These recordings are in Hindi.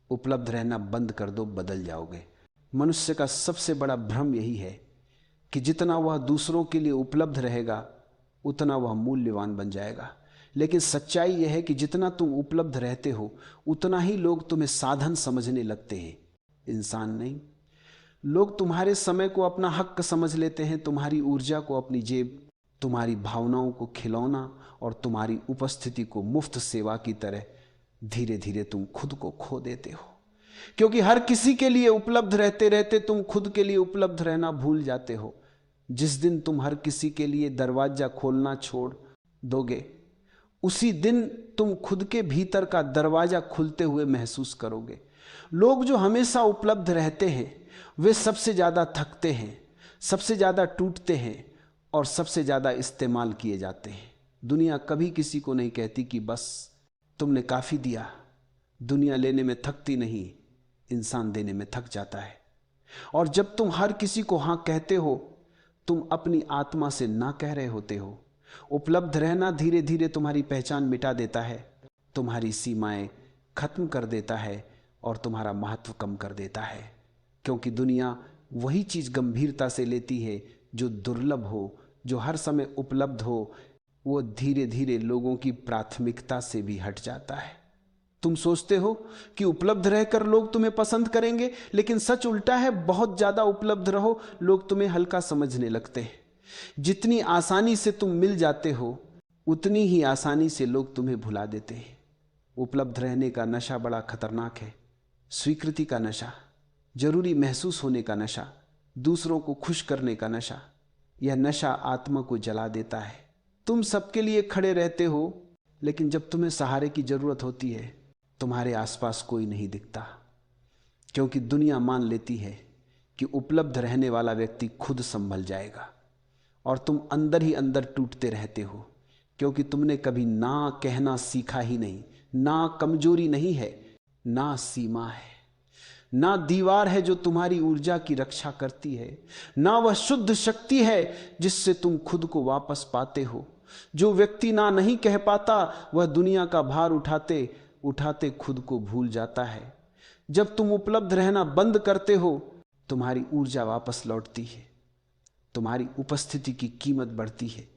उपलब्ध रहना बंद कर दो, बदल जाओगे। मनुष्य का सबसे बड़ा भ्रम यही है कि जितना वह दूसरों के लिए उपलब्ध रहेगा उतना वह मूल्यवान बन जाएगा। लेकिन सच्चाई यह है कि जितना तुम उपलब्ध रहते हो उतना ही लोग तुम्हें साधन समझने लगते हैं, इंसान नहीं। लोग तुम्हारे समय को अपना हक समझ लेते हैं, तुम्हारी ऊर्जा को अपनी जेब, तुम्हारी भावनाओं को खिलौना और तुम्हारी उपस्थिति को मुफ्त सेवा की तरह। धीरे धीरे तुम खुद को खो देते हो, क्योंकि हर किसी के लिए उपलब्ध रहते रहते तुम खुद के लिए उपलब्ध रहना भूल जाते हो। जिस दिन तुम हर किसी के लिए दरवाजा खोलना छोड़ दोगे, उसी दिन तुम खुद के भीतर का दरवाजा खुलते हुए महसूस करोगे। लोग जो हमेशा उपलब्ध रहते हैं वे सबसे ज्यादा थकते हैं, सबसे ज्यादा टूटते हैं और सबसे ज्यादा इस्तेमाल किए जाते हैं। दुनिया कभी किसी को नहीं कहती कि बस तुमने काफी दिया। दुनिया लेने में थकती नहीं, इंसान देने में थक जाता है। और जब तुम हर किसी को हां कहते हो, तुम अपनी आत्मा से ना कह रहे होते हो। उपलब्ध रहना धीरे धीरे तुम्हारी पहचान मिटा देता है, तुम्हारी सीमाएं खत्म कर देता है और तुम्हारा महत्व कम कर देता है। क्योंकि दुनिया वही चीज गंभीरता से लेती है जो दुर्लभ हो, जो हर समय उपलब्ध हो। वो धीरे धीरे लोगों की प्राथमिकता से भी हट जाता है। तुम सोचते हो कि उपलब्ध रहकर लोग तुम्हें पसंद करेंगे, लेकिन सच उल्टा है। बहुत ज्यादा उपलब्ध रहो, लोग तुम्हें हल्का समझने लगते हैं। जितनी आसानी से तुम मिल जाते हो उतनी ही आसानी से लोग तुम्हें भुला देते हैं। उपलब्ध रहने का नशा बड़ा खतरनाक है। स्वीकृति का नशा, जरूरी महसूस होने का नशा, दूसरों को खुश करने का नशा, यह नशा आत्मा को जला देता है। तुम सबके लिए खड़े रहते हो, लेकिन जब तुम्हें सहारे की जरूरत होती है तुम्हारे आसपास कोई नहीं दिखता, क्योंकि दुनिया मान लेती है कि उपलब्ध रहने वाला व्यक्ति खुद संभल जाएगा। और तुम अंदर ही अंदर टूटते रहते हो, क्योंकि तुमने कभी ना कहना सीखा ही नहीं। ना कमजोरी नहीं है, ना सीमा है, ना दीवार है जो तुम्हारी ऊर्जा की रक्षा करती है, ना वह शुद्ध शक्ति है जिससे तुम खुद को वापस पाते हो। जो व्यक्ति ना नहीं कह पाता वह दुनिया का भार उठाते उठाते खुद को भूल जाता है। जब तुम उपलब्ध रहना बंद करते हो तुम्हारी ऊर्जा वापस लौटती है, तुम्हारी उपस्थिति की कीमत बढ़ती है,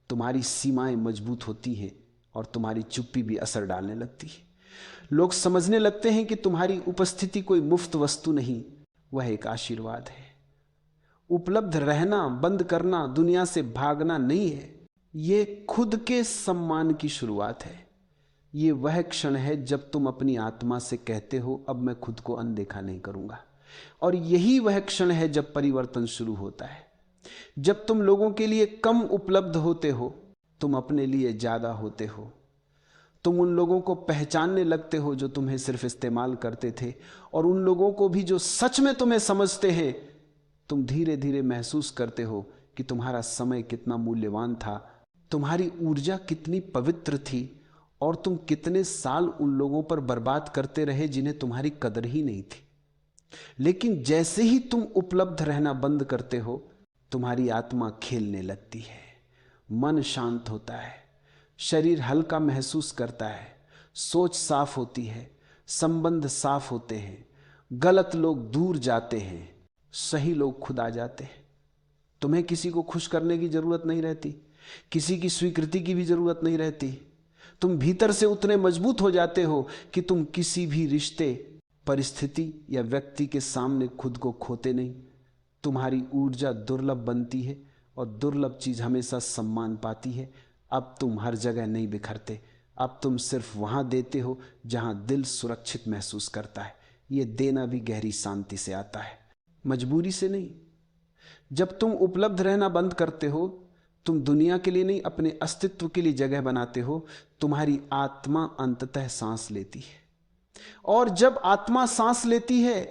तुम्हारी सीमाएं मजबूत होती हैं और तुम्हारी चुप्पी भी असर डालने लगती है। लोग समझने लगते हैं कि तुम्हारी उपस्थिति कोई मुफ्त वस्तु नहीं, वह एक आशीर्वाद है। उपलब्ध रहना बंद करना दुनिया से भागना नहीं है, ये खुद के सम्मान की शुरुआत है। ये वह क्षण है जब तुम अपनी आत्मा से कहते हो अब मैं खुद को अनदेखा नहीं करूंगा। और यही वह क्षण है जब परिवर्तन शुरू होता है। जब तुम लोगों के लिए कम उपलब्ध होते हो, तुम अपने लिए ज्यादा होते हो। तुम उन लोगों को पहचानने लगते हो जो तुम्हें सिर्फ इस्तेमाल करते थे, और उन लोगों को भी जो सच में तुम्हें समझते हैं। तुम धीरे धीरे महसूस करते हो कि तुम्हारा समय कितना मूल्यवान था, तुम्हारी ऊर्जा कितनी पवित्र थी, और तुम कितने साल उन लोगों पर बर्बाद करते रहे जिन्हें तुम्हारी कदर ही नहीं थी। लेकिन जैसे ही तुम उपलब्ध रहना बंद करते हो तुम्हारी आत्मा खेलने लगती है, मन शांत होता है, शरीर हल्का महसूस करता है, सोच साफ होती है, संबंध साफ होते हैं, गलत लोग दूर जाते हैं, सही लोग खुद आ जाते हैं। तुम्हें किसी को खुश करने की जरूरत नहीं रहती, किसी की स्वीकृति की भी जरूरत नहीं रहती। तुम भीतर से उतने मजबूत हो जाते हो कि तुम किसी भी रिश्ते, परिस्थिति या व्यक्ति के सामने खुद को खोते नहीं। तुम्हारी ऊर्जा दुर्लभ बनती है और दुर्लभ चीज हमेशा सम्मान पाती है। अब तुम हर जगह नहीं बिखरते, अब तुम सिर्फ वहां देते हो जहां दिल सुरक्षित महसूस करता है। यह देना भी गहरी शांति से आता है, मजबूरी से नहीं। जब तुम उपलब्ध रहना बंद करते हो तुम दुनिया के लिए नहीं अपने अस्तित्व के लिए जगह बनाते हो। तुम्हारी आत्मा अंततः सांस लेती है, और जब आत्मा सांस लेती है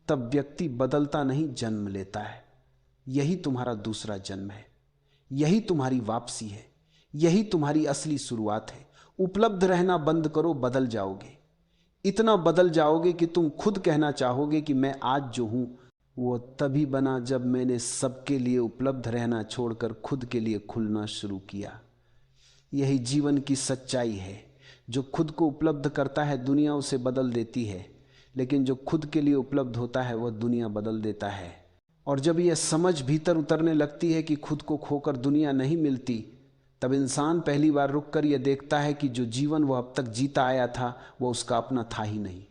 तब व्यक्ति बदलता नहीं, जन्म लेता है। यही तुम्हारा दूसरा जन्म है, यही तुम्हारी वापसी है, यही तुम्हारी असली शुरुआत है। उपलब्ध रहना बंद करो, बदल जाओगे। इतना बदल जाओगे कि तुम खुद कहना चाहोगे कि मैं आज जो हूं वो तभी बना जब मैंने सबके लिए उपलब्ध रहना छोड़कर खुद के लिए खुलना शुरू किया। यही जीवन की सच्चाई है। जो खुद को उपलब्ध करता है दुनिया उसे बदल देती है, लेकिन जो खुद के लिए उपलब्ध होता है वह दुनिया बदल देता है। और जब यह समझ भीतर उतरने लगती है कि खुद को खोकर दुनिया नहीं मिलती, तब इंसान पहली बार रुककर यह देखता है कि जो जीवन वह अब तक जीता आया था वह उसका अपना था ही नहीं।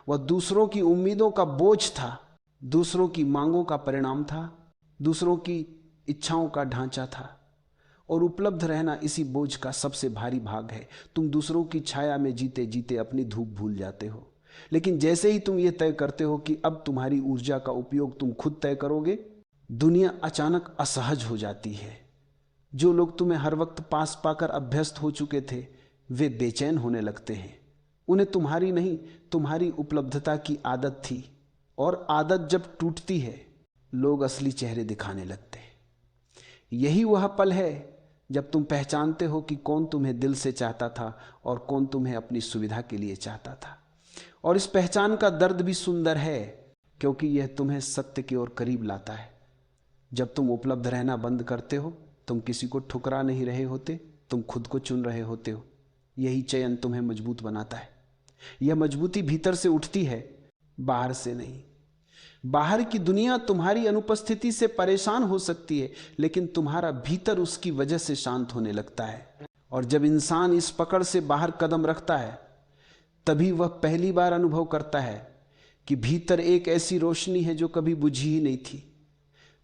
वह दूसरों की उम्मीदों का बोझ था, दूसरों की मांगों का परिणाम था, दूसरों की इच्छाओं का ढांचा था। और उपलब्ध रहना इसी बोझ का सबसे भारी भाग है। तुम दूसरों की छाया में जीते जीते अपनी धूप भूल जाते हो, लेकिन जैसे ही तुम ये तय करते हो कि अब तुम्हारी ऊर्जा का उपयोग तुम खुद तय करोगे, दुनिया अचानक असहज हो जाती है। जो लोग तुम्हें हर वक्त पास पाकर अभ्यस्त हो चुके थे वे बेचैन होने लगते हैं। उन्हें तुम्हारी नहीं, तुम्हारी उपलब्धता की आदत थी, और आदत जब टूटती है लोग असली चेहरे दिखाने लगते हैं। यही वह पल है जब तुम पहचानते हो कि कौन तुम्हें दिल से चाहता था और कौन तुम्हें अपनी सुविधा के लिए चाहता था। और इस पहचान का दर्द भी सुंदर है, क्योंकि यह तुम्हें सत्य की ओर करीब लाता है। जब तुम उपलब्ध रहना बंद करते हो, तुम किसी को ठुकरा नहीं रहे होते, तुम खुद को चुन रहे होते हो। यही चयन तुम्हें मजबूत बनाता है। यह मजबूती भीतर से उठती है, बाहर से नहीं। बाहर की दुनिया तुम्हारी अनुपस्थिति से परेशान हो सकती है, लेकिन तुम्हारा भीतर उसकी वजह से शांत होने लगता है। और जब इंसान इस पकड़ से बाहर कदम रखता है, तभी वह पहली बार अनुभव करता है कि भीतर एक ऐसी रोशनी है जो कभी बुझी ही नहीं थी।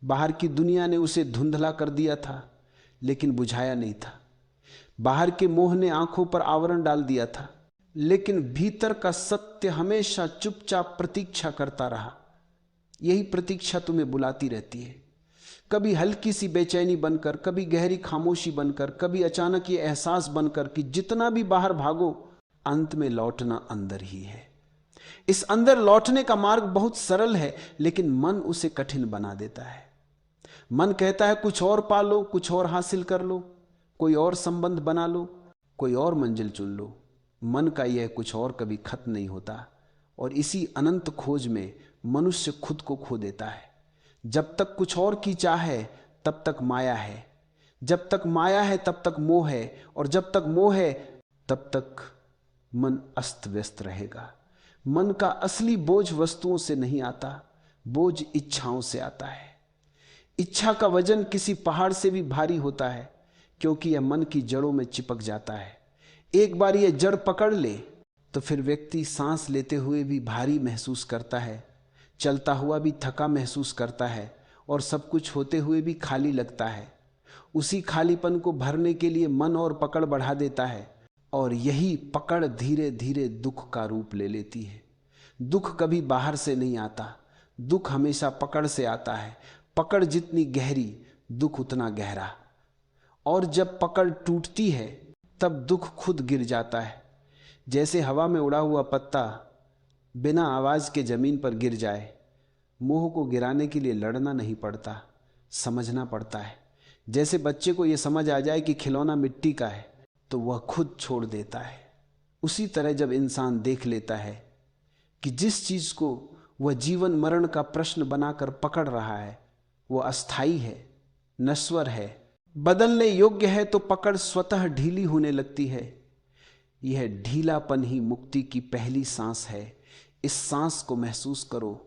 बाहर की दुनिया ने उसे धुंधला कर दिया था, लेकिन बुझाया नहीं था। बाहर के मोह ने आंखों पर आवरण डाल दिया था, लेकिन भीतर का सत्य हमेशा चुपचाप प्रतीक्षा करता रहा। यही प्रतीक्षा तुम्हें बुलाती रहती है, कभी हल्की सी बेचैनी बनकर, कभी गहरी खामोशी बनकर, कभी अचानक ये एहसास बनकर कि जितना भी बाहर भागो अंत में लौटना अंदर ही है। इस अंदर लौटने का मार्ग बहुत सरल है, लेकिन मन उसे कठिन बना देता है। मन कहता है कुछ और पालो, कुछ और हासिल कर लो, कोई और संबंध बना लो, कोई और मंजिल चुन लो। मन का यह कुछ और कभी खत्म नहीं होता, और इसी अनंत खोज में मनुष्य खुद को खो देता है। जब तक कुछ और की चाह है तब तक माया है, जब तक माया है तब तक मोह है, और जब तक मोह है तब तक मन अस्त व्यस्त रहेगा। मन का असली बोझ वस्तुओं से नहीं आता, बोझ इच्छाओं से आता है। इच्छा का वजन किसी पहाड़ से भी भारी होता है, क्योंकि यह मन की जड़ों में चिपक जाता है। एक बार यह जड़ पकड़ ले तो फिर व्यक्ति सांस लेते हुए भी भारी महसूस करता है, चलता हुआ भी थका महसूस करता है, और सब कुछ होते हुए भी खाली लगता है। उसी खालीपन को भरने के लिए मन और पकड़ बढ़ा देता है, और यही पकड़ धीरे धीरे दुख का रूप ले लेती है। दुख कभी बाहर से नहीं आता, दुख हमेशा पकड़ से आता है। पकड़ जितनी गहरी, दुख उतना गहरा। और जब पकड़ टूटती है तब दुख खुद गिर जाता है। जैसे हवा में उड़ा हुआ पत्ता बिना आवाज के जमीन पर गिर जाए। मोह को गिराने के लिए लड़ना नहीं पड़ता, समझना पड़ता है। जैसे बच्चे को यह समझ आ जाए कि खिलौना मिट्टी का है तो वह खुद छोड़ देता है। उसी तरह जब इंसान देख लेता है कि जिस चीज को वह जीवन मरण का प्रश्न बनाकर पकड़ रहा है वह अस्थाई है, नश्वर है, बदलने योग्य है, तो पकड़ स्वतः ढीली होने लगती है। यह ढीलापन ही मुक्ति की पहली सांस है। इस सांस को महसूस करो।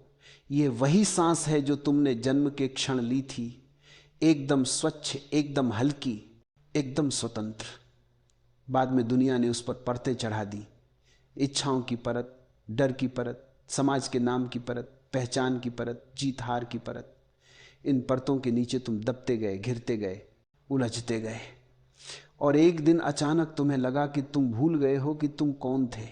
यह वही सांस है जो तुमने जन्म के क्षण ली थी, एकदम स्वच्छ, एकदम हल्की, एकदम स्वतंत्र। बाद में दुनिया ने उस पर परतें चढ़ा दी, इच्छाओं की परत, डर की परत, समाज के नाम की परत, पहचान की परत, जीत हार की परत। इन परतों के नीचे तुम दबते गए, घिरते गए, उलझते गए, और एक दिन अचानक तुम्हें लगा कि तुम भूल गए हो कि तुम कौन थे।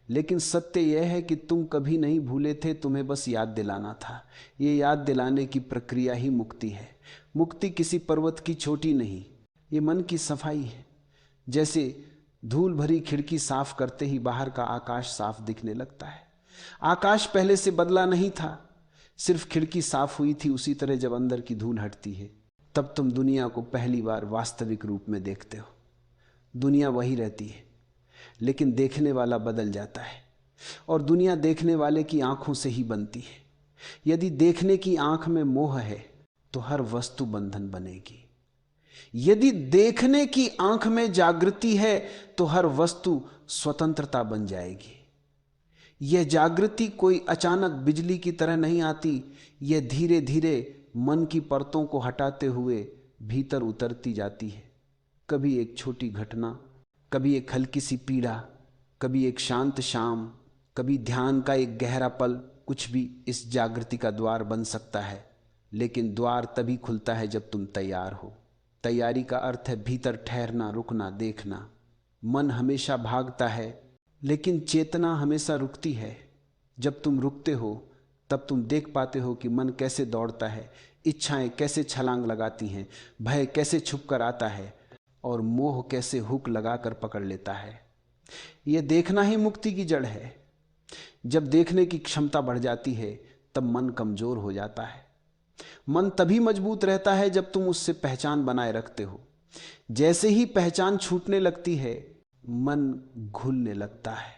लेकिन सत्य यह है कि तुम कभी नहीं भूले थे, तुम्हें बस याद दिलाना था। ये याद दिलाने की प्रक्रिया ही मुक्ति है। मुक्ति किसी पर्वत की चोटी नहीं, ये मन की सफाई है। जैसे धूल भरी खिड़की साफ करते ही बाहर का आकाश साफ दिखने लगता है। आकाश पहले से बदला नहीं था, सिर्फ खिड़की साफ हुई थी। उसी तरह जब अंदर की धूल हटती है तब तुम दुनिया को पहली बार वास्तविक रूप में देखते हो। दुनिया वही रहती है, लेकिन देखने वाला बदल जाता है, और दुनिया देखने वाले की आंखों से ही बनती है। यदि देखने की आंख में मोह है तो हर वस्तु बंधन बनेगी। यदि देखने की आंख में जागृति है तो हर वस्तु स्वतंत्रता बन जाएगी। यह जागृति कोई अचानक बिजली की तरह नहीं आती, यह धीरे धीरे मन की परतों को हटाते हुए भीतर उतरती जाती है। कभी एक छोटी घटना, कभी एक हल्की सी पीड़ा, कभी एक शांत शाम, कभी ध्यान का एक गहरा पल, कुछ भी इस जागृति का द्वार बन सकता है। लेकिन द्वार तभी खुलता है जब तुम तैयार हो। तैयारी का अर्थ है भीतर ठहरना, रुकना, देखना। मन हमेशा भागता है लेकिन चेतना हमेशा रुकती है। जब तुम रुकते हो तब तुम देख पाते हो कि मन कैसे दौड़ता है, इच्छाएं कैसे छलांग लगाती हैं, भय कैसे छुप कर आता है और मोह कैसे हुक लगाकर पकड़ लेता है। यह देखना ही मुक्ति की जड़ है। जब देखने की क्षमता बढ़ जाती है तब मन कमजोर हो जाता है। मन तभी मजबूत रहता है जब तुम उससे पहचान बनाए रखते हो। जैसे ही पहचान छूटने लगती है मन घुलने लगता है,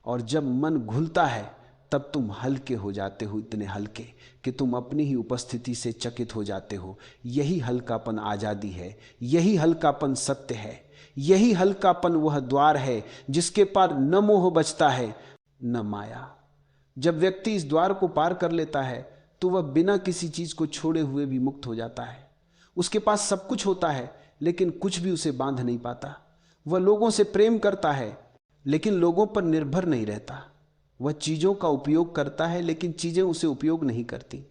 और जब मन घुलता है तब तुम हल्के हो जाते हो, इतने हल्के कि तुम अपनी ही उपस्थिति से चकित हो जाते हो। यही हल्कापन आजादी है, यही हल्कापन सत्य है, यही हल्कापन वह द्वार है जिसके पार न मोह बचता है न माया। जब व्यक्ति इस द्वार को पार कर लेता है तो वह बिना किसी चीज को छोड़े हुए भी मुक्त हो जाता है। उसके पास सब कुछ होता है लेकिन कुछ भी उसे बांध नहीं पाता। वह लोगों से प्रेम करता है लेकिन लोगों पर निर्भर नहीं रहता। वह चीजों का उपयोग करता है लेकिन चीजें उसे उपयोग नहीं करती।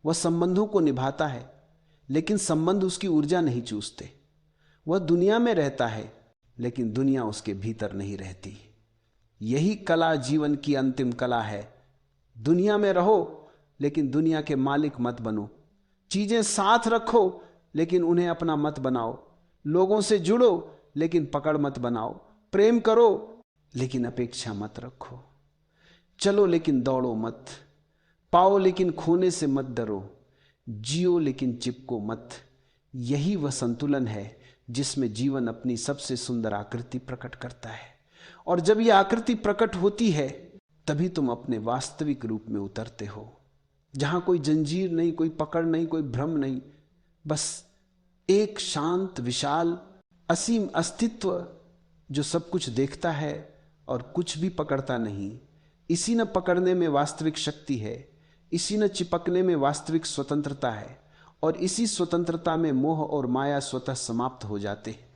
वह संबंधों को निभाता है लेकिन संबंध उसकी ऊर्जा नहीं चूसते। वह दुनिया में रहता है लेकिन दुनिया उसके भीतर नहीं रहती। यही कला जीवन की अंतिम कला है। दुनिया में रहो लेकिन दुनिया के मालिक मत बनो। चीजें साथ रखो लेकिन उन्हें अपना मत बनाओ। लोगों से जुड़ो लेकिन पकड़ मत बनाओ। प्रेम करो लेकिन अपेक्षा मत रखो। चलो लेकिन दौड़ो मत। पाओ लेकिन खोने से मत डरो। जियो लेकिन चिपको मत। यही वह संतुलन है जिसमें जीवन अपनी सबसे सुंदर आकृति प्रकट करता है। और जब यह आकृति प्रकट होती है तभी तुम अपने वास्तविक रूप में उतरते हो, जहां कोई जंजीर नहीं, कोई पकड़ नहीं, कोई भ्रम नहीं, बस एक शांत विशाल असीम अस्तित्व जो सब कुछ देखता है और कुछ भी पकड़ता नहीं। इसी न पकड़ने में वास्तविक शक्ति है, इसी न चिपकने में वास्तविक स्वतंत्रता है, और इसी स्वतंत्रता में मोह और माया स्वतः समाप्त हो जाते हैं।